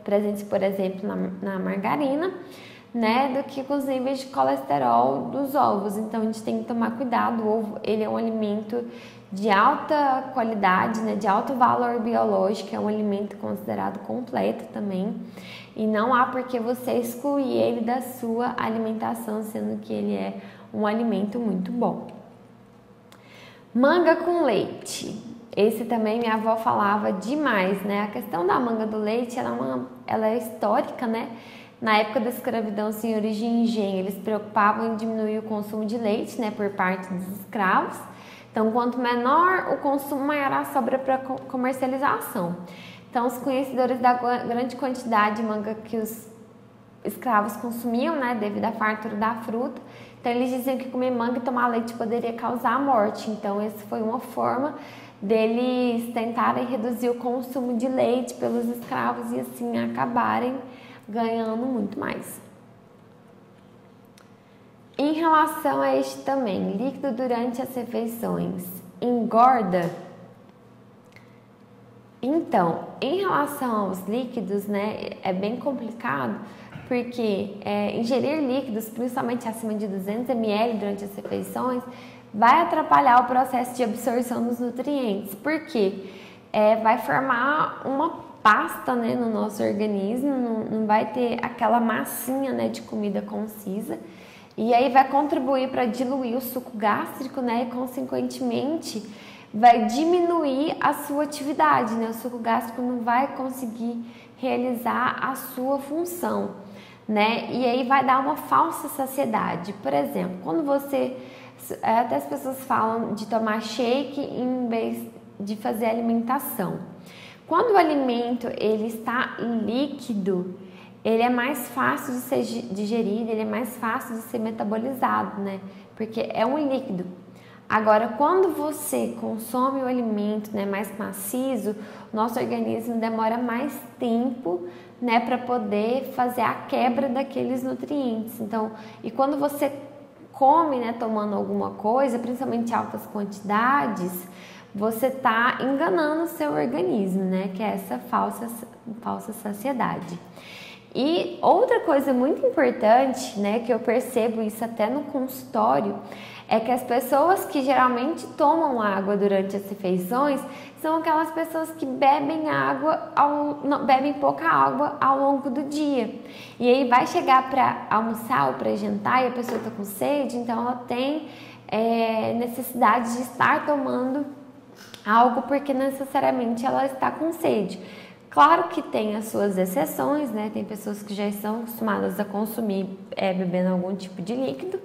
presentes, por exemplo, na margarina, né? Do que com os níveis de colesterol dos ovos. Então, a gente tem que tomar cuidado. O ovo, ele é um alimento de alta qualidade, né, de alto valor biológico, é um alimento considerado completo também, e não há por que você excluir ele da sua alimentação, sendo que ele é um alimento muito bom. Manga com leite. Esse também minha avó falava demais, né? A questão da manga do leite, ela é histórica, né? Na época da escravidão, os senhores de engenho, eles se preocupavam em diminuir o consumo de leite, né, por parte dos escravos. Então, quanto menor o consumo, maior a sobra para comercialização. Então, os conhecedores da grande quantidade de manga que os escravos consumiam, né, devido à fartura da fruta, então eles diziam que comer manga e tomar leite poderia causar a morte. Então, essa foi uma forma deles tentarem reduzir o consumo de leite pelos escravos e assim acabarem ganhando muito mais. Em relação a este também, líquido durante as refeições engorda? Então, em relação aos líquidos, né, é bem complicado, porque ingerir líquidos, principalmente acima de 200 ml durante as refeições, vai atrapalhar o processo de absorção dos nutrientes, porque vai formar uma pasta, né, no nosso organismo, não vai ter aquela massinha, né, de comida concisa. E aí vai contribuir para diluir o suco gástrico, né? E consequentemente vai diminuir a sua atividade, né? O suco gástrico não vai conseguir realizar a sua função, né? E aí vai dar uma falsa saciedade. Por exemplo, quando até as pessoas falam de tomar shake em vez de fazer alimentação. Quando o alimento ele está líquido, ele é mais fácil de ser digerido, ele é mais fácil de ser metabolizado, né? Porque é um líquido. Agora, quando você consome o alimento, né, mais maciço, o nosso organismo demora mais tempo, né, para poder fazer a quebra daqueles nutrientes. Então, e quando você come, né, tomando alguma coisa, principalmente altas quantidades, você está enganando o seu organismo, né, que é essa falsa saciedade. E outra coisa muito importante, né, que eu percebo isso até no consultório, é que as pessoas que geralmente tomam água durante as refeições são aquelas pessoas que bebem bebem pouca água ao longo do dia. E aí vai chegar para almoçar ou para jantar e a pessoa está com sede, então ela tem necessidade de estar tomando algo porque necessariamente ela está com sede. Claro que tem as suas exceções, né? Tem pessoas que já estão acostumadas a consumir bebendo algum tipo de líquido,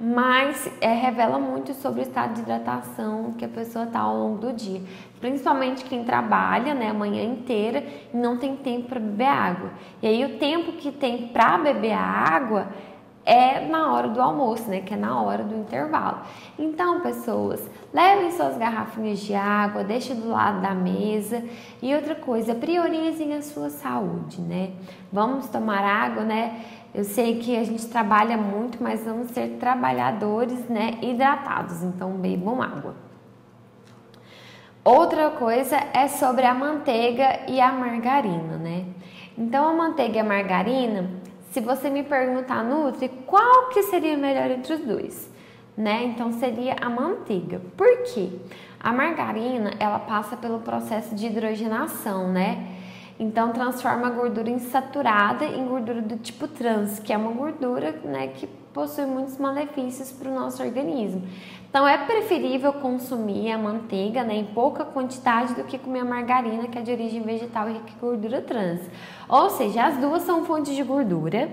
mas revela muito sobre o estado de hidratação que a pessoa está ao longo do dia. Principalmente quem trabalha, né, a manhã inteira e não tem tempo para beber água. E aí o tempo que tem para beber a água é na hora do almoço, né, que é na hora do intervalo. Então, pessoas, levem suas garrafinhas de água, deixem do lado da mesa. E outra coisa, priorizem a sua saúde, né? Vamos tomar água, né? Eu sei que a gente trabalha muito, mas vamos ser trabalhadores, né, hidratados. Então, bebam água. Outra coisa é sobre a manteiga e a margarina, né? Então, a manteiga e a margarina, se você me perguntar, Nutri, qual que seria melhor entre os dois? Né? Então, seria a manteiga. Por quê? A margarina, ela passa pelo processo de hidrogenação, né? Então, transforma a gordura insaturada em gordura do tipo trans, que é uma gordura, né, que possui muitos malefícios para o nosso organismo. Então, é preferível consumir a manteiga, né, em pouca quantidade do que comer a margarina, que é de origem vegetal e rica em gordura trans. Ou seja, as duas são fontes de gordura,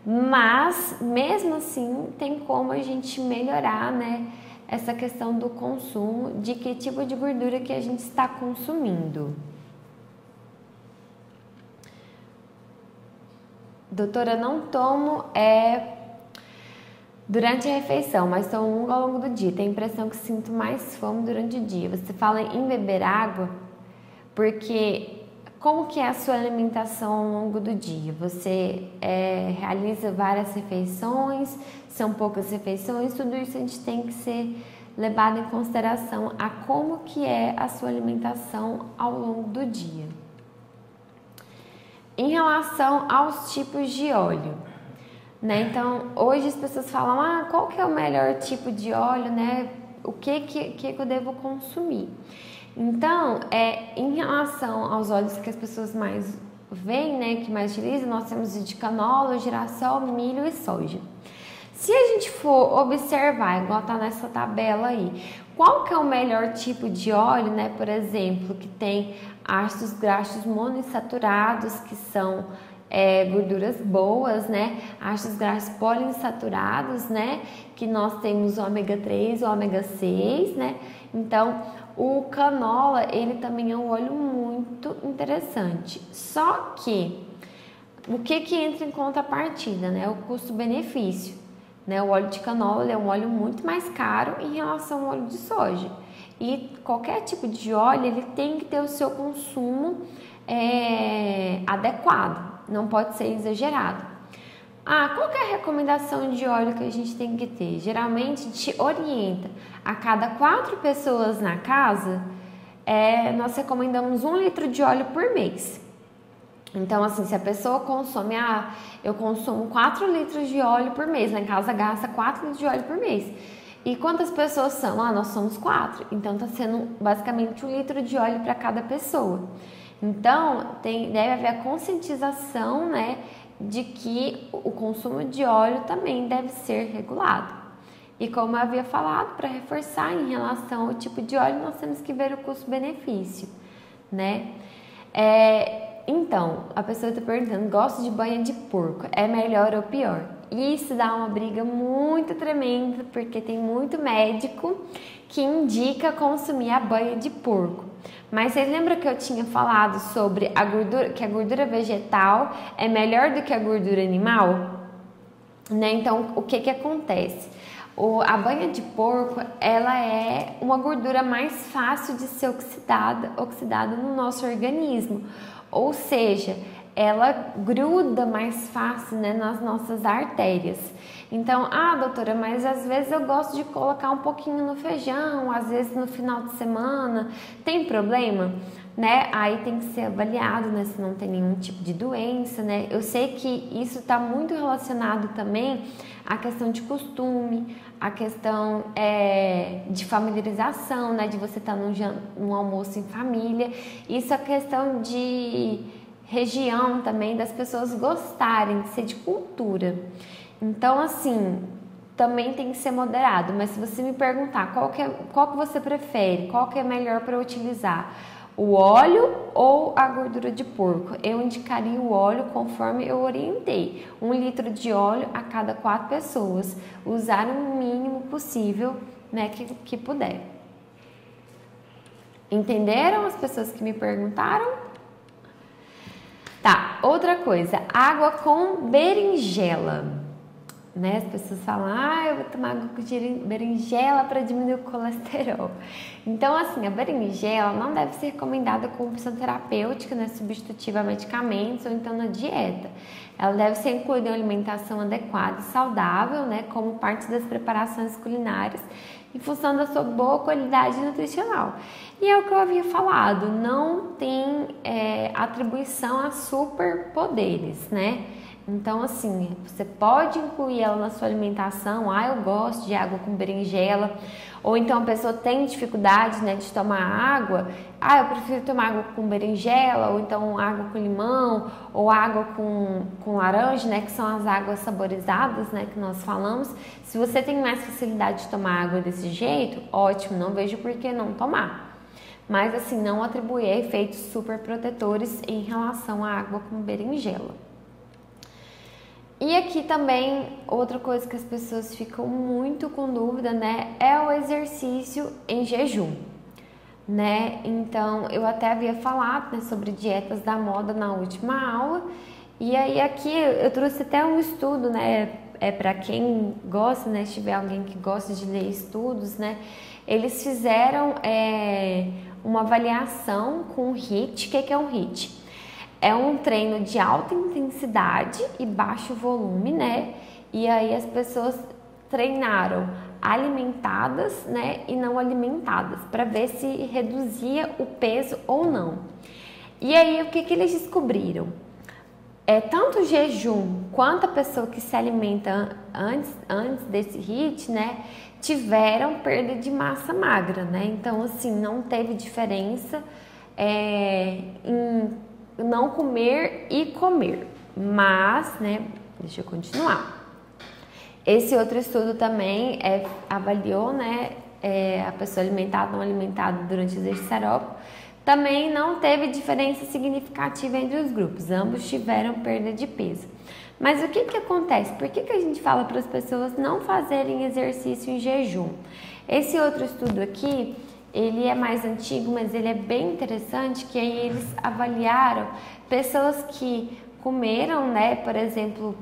mas mesmo assim tem como a gente melhorar, né, essa questão do consumo, de que tipo de gordura que a gente está consumindo. Doutora, não tomo durante a refeição, mas tomo um ao longo do dia. Tenho a impressão que sinto mais fome durante o dia. Você fala em beber água, porque como que é a sua alimentação ao longo do dia? Você realiza várias refeições, são poucas refeições, tudo isso a gente tem que ser levado em consideração a como que é a sua alimentação ao longo do dia. Em relação aos tipos de óleo, né? Então, hoje as pessoas falam, qual que é o melhor tipo de óleo, né? O que eu devo consumir? Então, em relação aos óleos que as pessoas mais veem, né, que mais utilizam, nós temos o de canola, girassol, milho e soja. Se a gente for observar, igual tá nessa tabela aí, qual que é o melhor tipo de óleo, né? Por exemplo, que tem ácidos graxos monoinsaturados, que são gorduras boas, né? Ácidos graxos poliinsaturados, né? Que nós temos o ômega 3 e o ômega 6, né? Então, o canola, ele também é um óleo muito interessante. Só que, o que entra em contrapartida, né? O custo-benefício. Né? O óleo de canola é um óleo muito mais caro em relação ao óleo de soja. E qualquer tipo de óleo, ele tem que ter o seu consumo adequado, não pode ser exagerado. Qual que é a recomendação de óleo que a gente tem que ter? Geralmente te orienta a cada 4 pessoas na casa, nós recomendamos 1 litro de óleo por mês. Então, assim, se a pessoa consome, eu consumo 4 litros de óleo por mês, lá em casa gasta 4 litros de óleo por mês. E quantas pessoas são? Nós somos 4, então tá sendo basicamente 1 litro de óleo para cada pessoa. Então, deve haver a conscientização, né, de que o consumo de óleo também deve ser regulado. E como eu havia falado, para reforçar em relação ao tipo de óleo, nós temos que ver o custo-benefício, né? Então, a pessoa está perguntando, gosto de banha de porco, é melhor ou pior? Isso dá uma briga muito tremenda, porque tem muito médico que indica consumir a banha de porco. Mas vocês lembram que eu tinha falado sobre a gordura, que a gordura vegetal é melhor do que a gordura animal? Né? Então, o que acontece? A banha de porco, ela é uma gordura mais fácil de ser oxidada no nosso organismo. Ou seja, ela gruda mais fácil, né, nas nossas artérias. Então, doutora, mas às vezes eu gosto de colocar um pouquinho no feijão, às vezes no final de semana, tem problema? Né? Aí tem que ser avaliado, né, se não tem nenhum tipo de doença, né? Eu sei que isso está muito relacionado também à questão de costume, à questão de familiarização, né, de você estar num almoço em família. Isso é questão de região também, das pessoas gostarem de ser de cultura. Então, assim, também tem que ser moderado. Mas se você me perguntar qual que você prefere, qual que é melhor para utilizar, o óleo ou a gordura de porco? Eu indicaria o óleo conforme eu orientei. 1 litro de óleo a cada 4 pessoas. Usar o mínimo possível, né, que puder. Entenderam as pessoas que me perguntaram? Tá, outra coisa, água com berinjela. né? As pessoas falam, eu vou tomar água com berinjela para diminuir o colesterol. Então, assim, a berinjela não deve ser recomendada como opção terapêutica, né? Substitutiva a medicamentos ou então na dieta. Ela deve ser incluída em uma alimentação adequada e saudável, né? Como parte das preparações culinárias, em função da sua boa qualidade nutricional. E é o que eu havia falado, não tem atribuição a superpoderes, né? Então, assim, você pode incluir ela na sua alimentação. Eu gosto de água com berinjela. Ou então a pessoa tem dificuldade, né, de tomar água. Eu prefiro tomar água com berinjela, ou então água com limão, ou água com laranja, né, que são as águas saborizadas, né, que nós falamos. Se você tem mais facilidade de tomar água desse jeito, ótimo, não vejo por que não tomar. Mas, assim, não atribuir efeitos super protetores em relação à água com berinjela. E aqui também, outra coisa que as pessoas ficam muito com dúvida, né, é o exercício em jejum, né? Então, eu até havia falado, né, sobre dietas da moda na última aula, e aí aqui eu trouxe até um estudo, né, para quem gosta, né, se tiver alguém que gosta de ler estudos, né, eles fizeram uma avaliação com o HIIT. O que é um HIIT? É um treino de alta intensidade e baixo volume, né? E aí as pessoas treinaram alimentadas, né, e não alimentadas, para ver se reduzia o peso ou não. E aí o que eles descobriram? Tanto o jejum quanto a pessoa que se alimenta antes desse HIIT, né, tiveram perda de massa magra, né? Então, assim, não teve diferença em não comer e comer, mas, né, deixa eu continuar. Esse outro estudo também avaliou, né, a pessoa alimentada, não alimentada durante o exercício aeróbico, também não teve diferença significativa entre os grupos, ambos tiveram perda de peso. Mas o que acontece? Por que a gente fala para as pessoas não fazerem exercício em jejum? Esse outro estudo aqui, ele é mais antigo, mas ele é bem interessante, que aí eles avaliaram pessoas que comeram, né, por exemplo,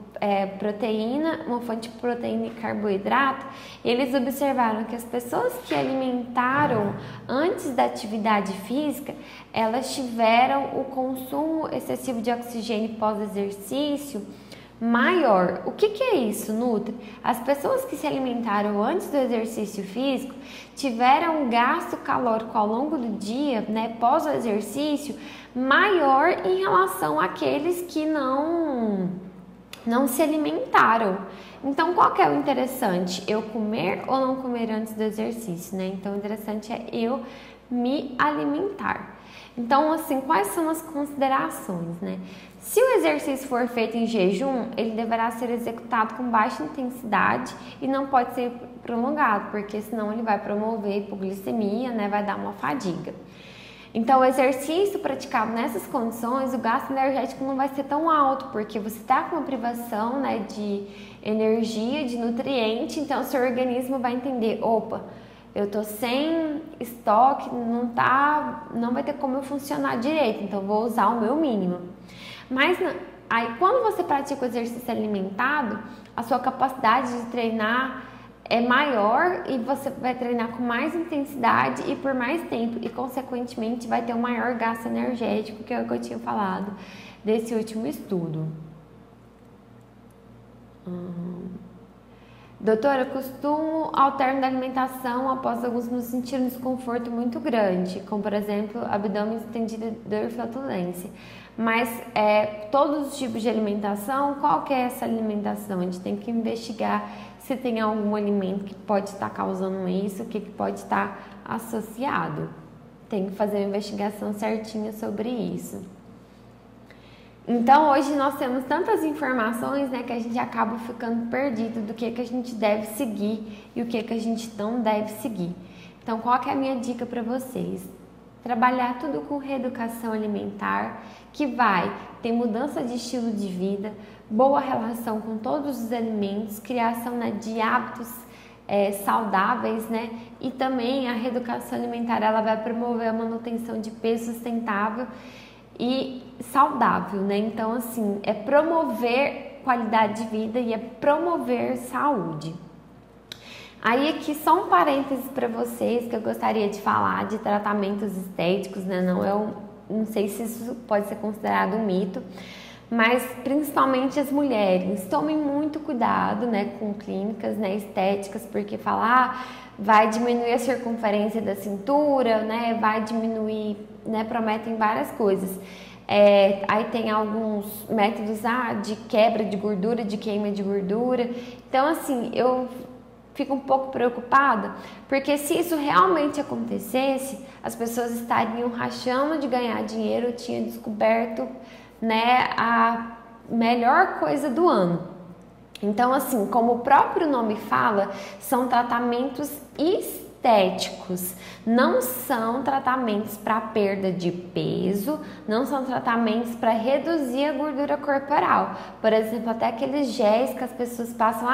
proteína, uma fonte de proteína e carboidrato, e eles observaram que as pessoas que alimentaram antes da atividade física, elas tiveram o consumo excessivo de oxigênio pós-exercício maior. O que é isso, Nutri? As pessoas que se alimentaram antes do exercício físico tiveram um gasto calórico ao longo do dia, né, pós o exercício, maior em relação àqueles que não se alimentaram. Então, qual que é o interessante? Eu comer ou não comer antes do exercício, né? Então, o interessante é eu me alimentar. Então, assim, quais são as considerações, né? Se o exercício for feito em jejum, ele deverá ser executado com baixa intensidade e não pode ser prolongado, porque senão ele vai promover hipoglicemia, né? Vai dar uma fadiga. Então, o exercício praticado nessas condições, o gasto energético não vai ser tão alto, porque você está com uma privação, né, de energia, de nutriente, então seu organismo vai entender, opa, eu tô sem estoque, não vai ter como eu funcionar direito, então vou usar o meu mínimo. Mas aí quando você pratica o exercício alimentado, a sua capacidade de treinar é maior e você vai treinar com mais intensidade e por mais tempo e consequentemente vai ter um maior gasto energético, que é o que eu tinha falado desse último estudo. Doutora, eu costumo ao término da alimentação, após alguns me sentir um desconforto muito grande, como por exemplo, abdômen estendido, dor e flatulência. Mas todos os tipos de alimentação, qual que é essa alimentação? A gente tem que investigar se tem algum alimento que pode estar causando isso, o que pode estar associado. Tem que fazer uma investigação certinha sobre isso. Então, hoje nós temos tantas informações, né, que a gente acaba ficando perdido do que a gente deve seguir e o que a gente não deve seguir. Então, qual que é a minha dica para vocês? Trabalhar tudo com reeducação alimentar, que vai ter mudança de estilo de vida, boa relação com todos os alimentos, criação, né, de hábitos saudáveis, né? E também a reeducação alimentar, ela vai promover a manutenção de peso sustentável e saudável, né? Então, assim, promover qualidade de vida e é promover saúde. Aí aqui só um parênteses para vocês que eu gostaria de falar de tratamentos estéticos, né? Não sei se isso pode ser considerado um mito, mas principalmente as mulheres, tomem muito cuidado, né, com clínicas, né, estéticas, porque vai diminuir a circunferência da cintura, né, vai diminuir, né, prometem várias coisas. Aí tem alguns métodos de quebra de gordura, de queima de gordura. Então, assim, eu fico um pouco preocupada, porque se isso realmente acontecesse, as pessoas estariam rachando de ganhar dinheiro, eu tinha descoberto, né, a melhor coisa do ano. Então, assim, como o próprio nome fala, são tratamentos estéticos, não são tratamentos para perda de peso, não são tratamentos para reduzir a gordura corporal. Por exemplo, até aqueles géis que as pessoas passam,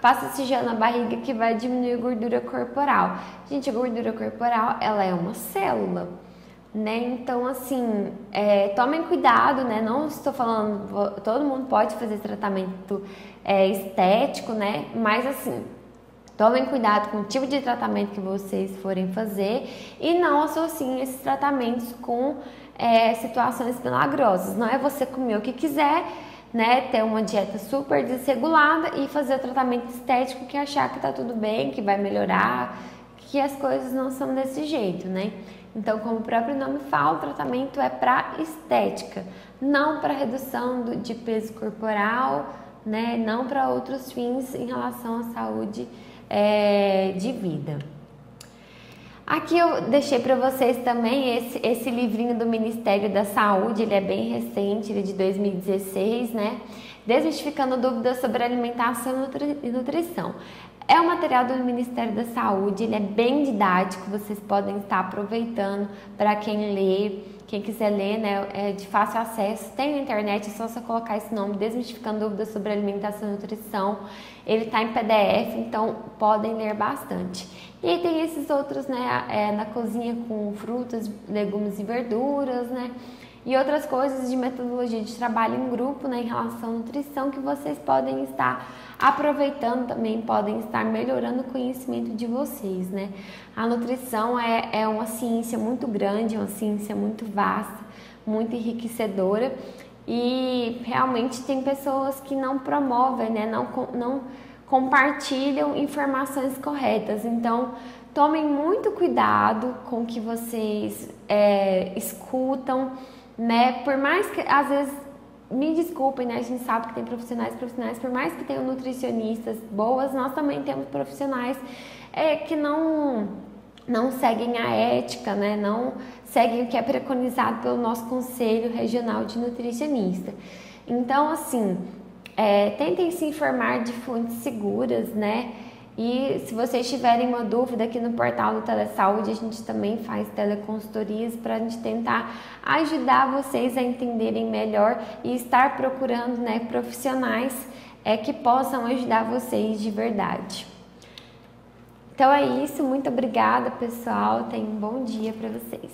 passa esse gel na barriga que vai diminuir a gordura corporal. Gente, a gordura corporal, ela é uma célula, né? Então, assim, tomem cuidado, né? Não estou falando, todo mundo pode fazer tratamento estético, né? Mas, assim, tomem cuidado com o tipo de tratamento que vocês forem fazer e não associem esses tratamentos com situações milagrosas. Não é você comer o que quiser, né? Ter uma dieta super desregulada e fazer o tratamento estético que achar que tá tudo bem, que vai melhorar, que as coisas não são desse jeito, né? Então, como o próprio nome fala, o tratamento é para estética, não para redução de peso corporal, né? Não para outros fins em relação à saúde de vida. Aqui eu deixei para vocês também esse livrinho do Ministério da Saúde, ele é bem recente, ele é de 2016, né? Desmistificando dúvidas sobre alimentação e nutrição. É um material do Ministério da Saúde, ele é bem didático, vocês podem estar aproveitando para quem lê, quem quiser ler, né, é de fácil acesso, tem na internet, é só você colocar esse nome, Desmistificando Dúvidas sobre Alimentação e Nutrição, ele está em PDF, então podem ler bastante. E aí tem esses outros, né, na cozinha com frutas, legumes e verduras, né, e outras coisas de metodologia de trabalho em grupo, né, em relação à nutrição, que vocês podem estar aproveitando também, podem estar melhorando o conhecimento de vocês, né. A nutrição é uma ciência muito grande, é uma ciência muito vasta, muito enriquecedora, e realmente tem pessoas que não promovem, né, não compartilham informações corretas. Então, tomem muito cuidado com o que vocês escutam, né? Por mais que, às vezes, me desculpem, né? A gente sabe que tem profissionais, por mais que tenham nutricionistas boas, nós também temos profissionais que não seguem a ética, né? Não seguem o que é preconizado pelo nosso Conselho Regional de Nutricionista. Então, assim, tentem se informar de fontes seguras, né? E se vocês tiverem uma dúvida, aqui no portal do Telesaúde a gente também faz teleconsultorias para a gente tentar ajudar vocês a entenderem melhor e estar procurando, né, profissionais que possam ajudar vocês de verdade. Então é isso, muito obrigada, pessoal, tenham um bom dia para vocês.